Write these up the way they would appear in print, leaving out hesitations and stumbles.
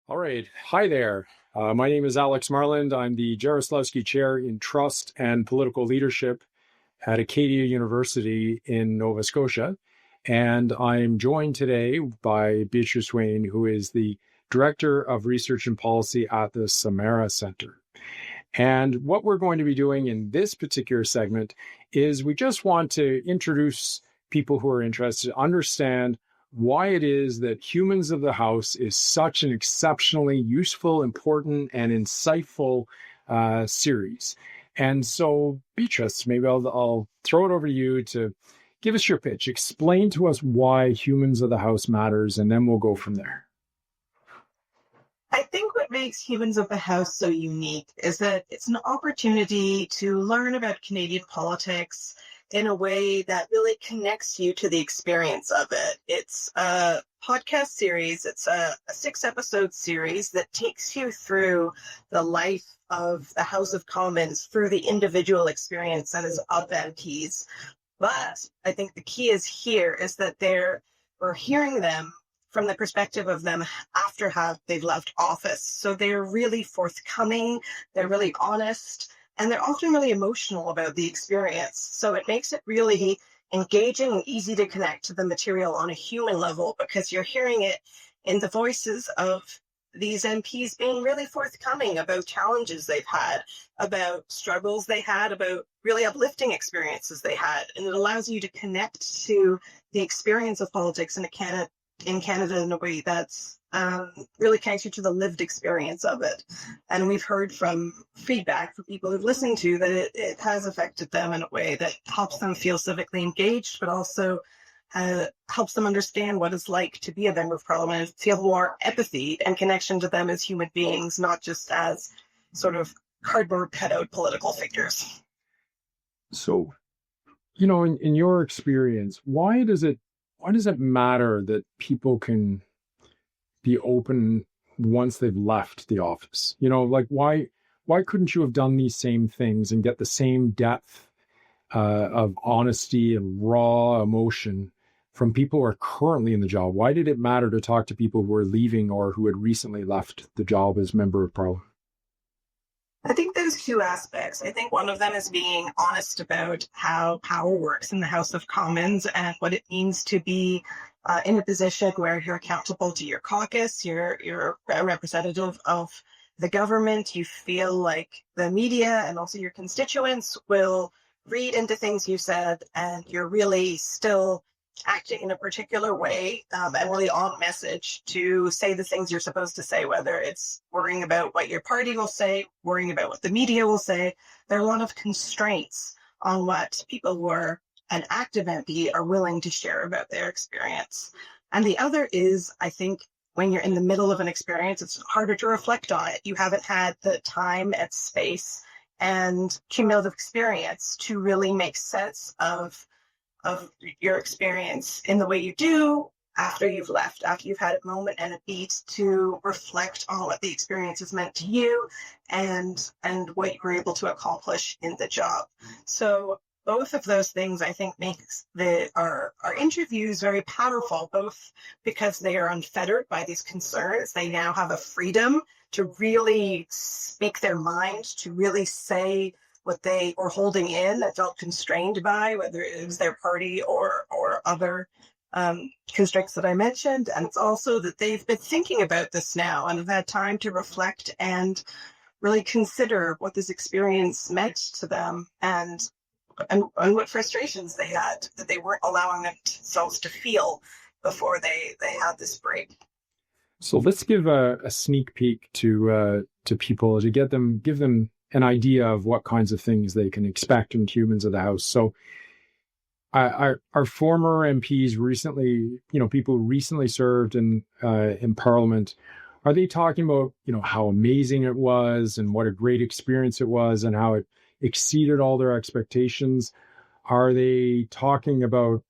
All right. Hi there. My name is Alex Marland. I'm the Jaroslawski Chair in Trust and Political Leadership at Acadia University in Nova Scotia. And I'm joined today by Beatrice Wayne, who is the Director of Research and Policy at the Samara Center. And what we're going to be doing in this particular segment is we just want to introduce people who are interested to understand why it is that Humans of the House is such an exceptionally useful, important, and insightful series. And so, Beatrice, maybe I'll throw it over to you to give us your pitch. Explain to us why Humans of the House matters, and then we'll go from there. I think what makes Humans of the House so unique is that it's an opportunity to learn about Canadian politics in a way that really connects you to the experience of it. It's a podcast series. It's a 6-episode series that takes you through the life of the House of Commons through the individual experiences of MPs. But I think the key is that we're hearing them from the perspective of them after they've left office. So they're really forthcoming, they're really honest, and they're often really emotional about the experience. So it makes it really engaging and easy to connect to the material on a human level because you're hearing it in the voices of these MPs being really forthcoming about challenges they've had, about struggles they had, about really uplifting experiences they had. And it allows you to connect to the experience of politics in Canada in a way that's really connects you to the lived experience of it. And we've heard from feedback from people who've listened to that it has affected them in a way that helps them feel civically engaged, but also helps them understand what it's like to be a member of parliament and feel more empathy and connection to them as human beings, not just as sort of cardboard cutout political figures. So, in your experience, why does it matter that people can be open once they've left the office? Why couldn't you have done these same things and get the same depth of honesty and raw emotion from people who are currently in the job? Why did it matter to talk to people who are leaving or who had recently left the job as member of parliament? I think there's two aspects. I think one of them is being honest about how power works in the House of Commons and what it means to be in a position where you're accountable to your caucus, you're a representative of the government. You feel like the media and also your constituents will read into things you said, and you're really still acting in a particular way and really on message to say the things you're supposed to say, whether it's worrying about what your party will say, worrying about what the media will say. There are a lot of constraints on what people who are an active MP are willing to share about their experience. And the other is, I think, when you're in the middle of an experience, it's harder to reflect on it. You haven't had the time and space and cumulative experience to really make sense of your experience in the way you do after you've left, after you've had a moment and a beat to reflect on what the experience has meant to you and what you were able to accomplish in the job. So both of those things, I think, makes our interviews very powerful, both because they are unfettered by these concerns. They now have a freedom to really speak their mind, to really say what they were holding in that felt constrained by, whether it was their party or other constraints that I mentioned. And it's also that they've been thinking about this now and have had time to reflect and really consider what this experience meant to them and what frustrations they had that they weren't allowing themselves to feel before they had this break. So let's give a sneak peek to people to give them an idea of what kinds of things they can expect in Humans of the House. So our former MPs recently, people who recently served in Parliament, are they talking about, how amazing it was and what a great experience it was and how it exceeded all their expectations? Are they talking about,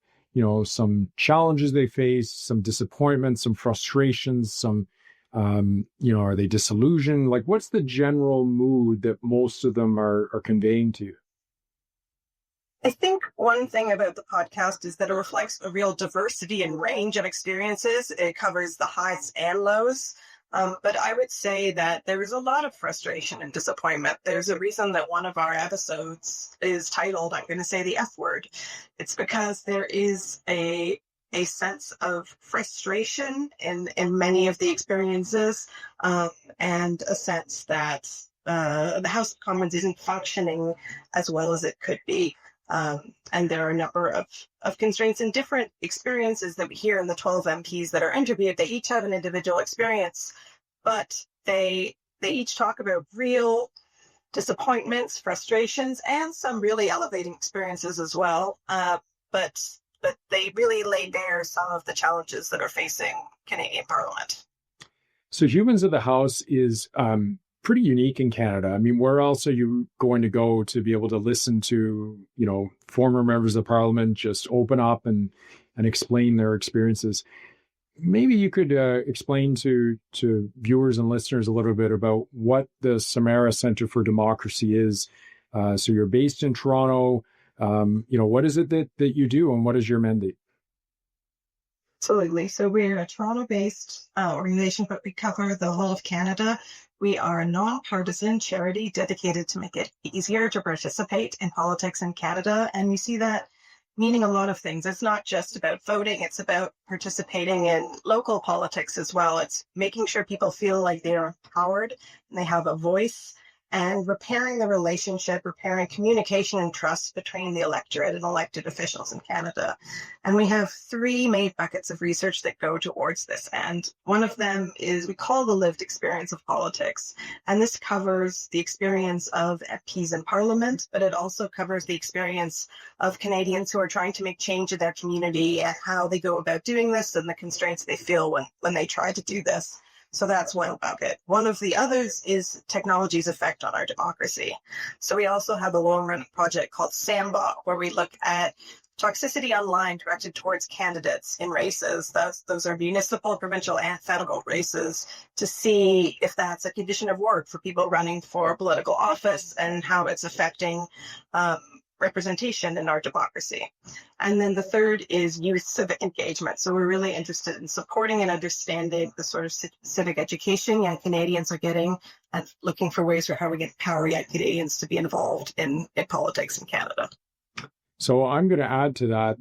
some challenges they faced, some disappointments, some frustrations, some are they disillusioned? Like, what's the general mood that most of them are conveying to you? I think one thing about the podcast is that it reflects a real diversity and range of experiences. It covers the highs and lows. But I would say that there is a lot of frustration and disappointment. There's a reason that one of our episodes is titled, I'm going to say the F word. It's because there is a sense of frustration in many of the experiences, and a sense that the House of Commons isn't functioning as well as it could be. And there are a number of constraints and different experiences that we hear in the 12 MPs that are interviewed. They each have an individual experience, but they each talk about real disappointments, frustrations, and some really elevating experiences as well. But they really lay bare some of the challenges that are facing Canadian Parliament. So Humans of the House is pretty unique in Canada. I mean, where else are you going to go to be able to listen to, former members of Parliament just open up and explain their experiences? Maybe you could explain to viewers and listeners a little bit about what the Samara Centre for Democracy is. So you're based in Toronto. What is it that you do, and what is your mandate? Absolutely. So we're a Toronto-based organization, but we cover the whole of Canada. We are a nonpartisan charity dedicated to make it easier to participate in politics in Canada. And we see that meaning a lot of things. It's not just about voting. It's about participating in local politics as well. It's making sure people feel like they're empowered and they have a voice, and repairing the relationship, repairing communication and trust between the electorate and elected officials in Canada. And we have three main buckets of research that go towards this. And one of them is we call the lived experience of politics. And this covers the experience of MPs in Parliament, but it also covers the experience of Canadians who are trying to make change in their community and how they go about doing this and the constraints they feel when they try to do this. So that's one bucket. One of the others is technology's effect on our democracy. So we also have a long-running project called Sandbox, where we look at toxicity online directed towards candidates in races. Those are municipal, provincial, and federal races, to see if that's a condition of work for people running for political office and how it's affecting representation in our democracy. And then the third is youth civic engagement. So we're really interested in supporting and understanding the sort of civic education young Canadians are getting, and looking for ways for how we can empower young Canadians to be involved in politics in Canada. So I'm going to add to that,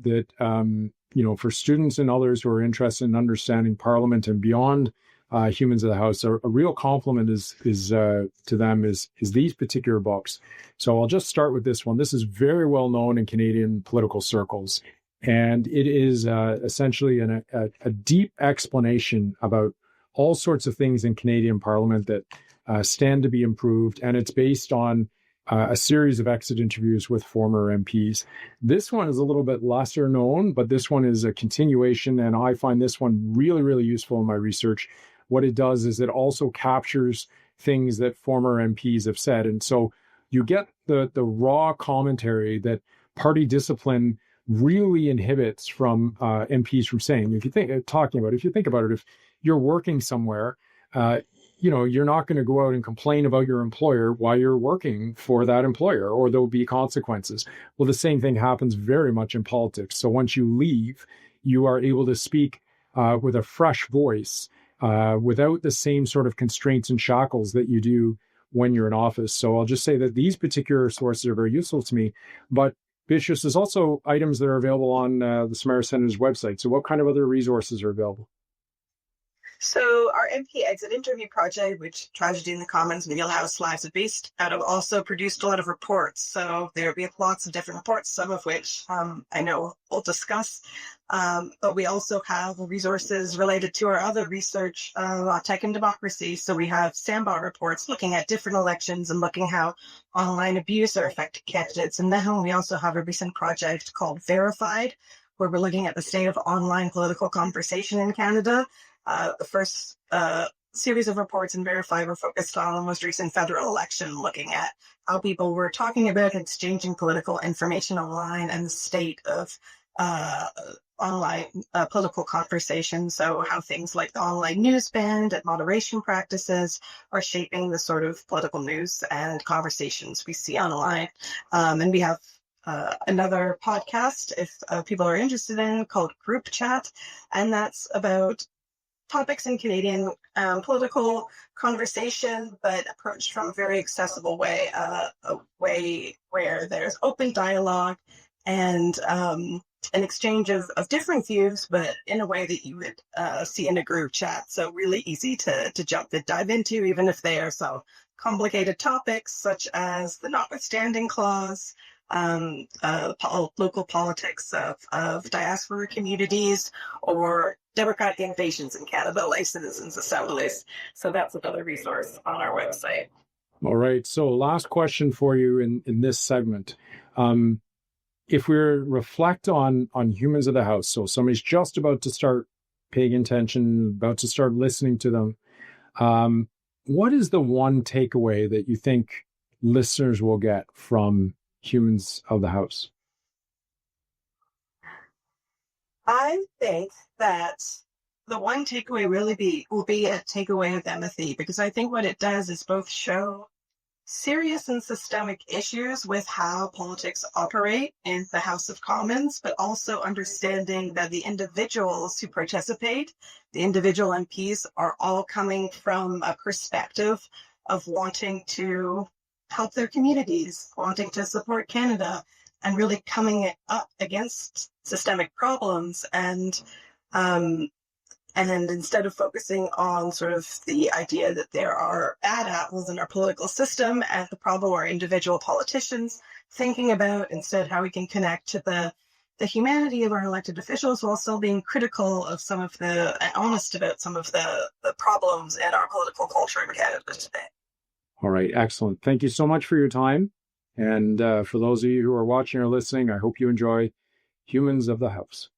for students and others who are interested in understanding Parliament and beyond Humans of the House, a real compliment is to them is these particular books. So I'll just start with this one. This is very well known in Canadian political circles, and it is essentially a deep explanation about all sorts of things in Canadian Parliament that stand to be improved, and it's based on a series of exit interviews with former MPs. This one is a little bit lesser known, but this one is a continuation, and I find this one really, really useful in my research. What it does is it also captures things that former MPs have said. And so you get the raw commentary that party discipline really inhibits from MPs from saying. If you think about it, if you're working somewhere, you're not going to go out and complain about your employer while you're working for that employer, or there'll be consequences. Well, the same thing happens very much in politics. So once you leave, you are able to speak with a fresh voice, without the same sort of constraints and shackles that you do when you're in office. So I'll just say that these particular sources are very useful to me. But Beatrice, there's also items that are available on the Samara Centre's website. So what kind of other resources are available? So our MP Exit Interview Project, which Tragedy in the Commons, Meal House Lives are based out of, also produced a lot of reports. So there'll be lots of different reports, some of which I know we'll discuss. But we also have resources related to our other research on tech and democracy. So we have Sandbox reports looking at different elections and looking how online abuse are affecting candidates. And then we also have a recent project called Verified, where we're looking at the state of online political conversation in Canada. The first series of reports in Verify were focused on the most recent federal election, looking at how people were talking about exchanging political information online and the state of online political conversation. So how things like the online news ban and moderation practices are shaping the sort of political news and conversations we see online. And we have another podcast, if people are interested in, called Group Chat, and that's about topics in Canadian political conversation, but approached from a very accessible way, a way where there's open dialogue and an exchange of different views, but in a way that you would see in a group chat. So really easy to jump and dive into, even if they are some complicated topics such as the notwithstanding clause, local politics of diaspora communities, or democratic innovations in Canada, like citizens' assemblies. So that's another resource on our website. All right. So last question for you in this segment. If we reflect on Humans of the House, so somebody's just about to start paying attention, about to start listening to them, what is the one takeaway that you think listeners will get from Humans of the House? I think that the one takeaway will be a takeaway of empathy, because I think what it does is both show serious and systemic issues with how politics operate in the House of Commons, but also understanding that the individuals who participate, the individual MPs, are all coming from a perspective of wanting to help their communities, wanting to support Canada, and really coming up against systemic problems. And then instead of focusing on sort of the idea that there are bad apples in our political system and the problem are individual politicians, thinking about instead how we can connect to the humanity of our elected officials while still being critical of some of honest about some of the problems in our political culture in Canada today. All right. Excellent. Thank you so much for your time. And for those of you who are watching or listening, I hope you enjoy Humans of the House.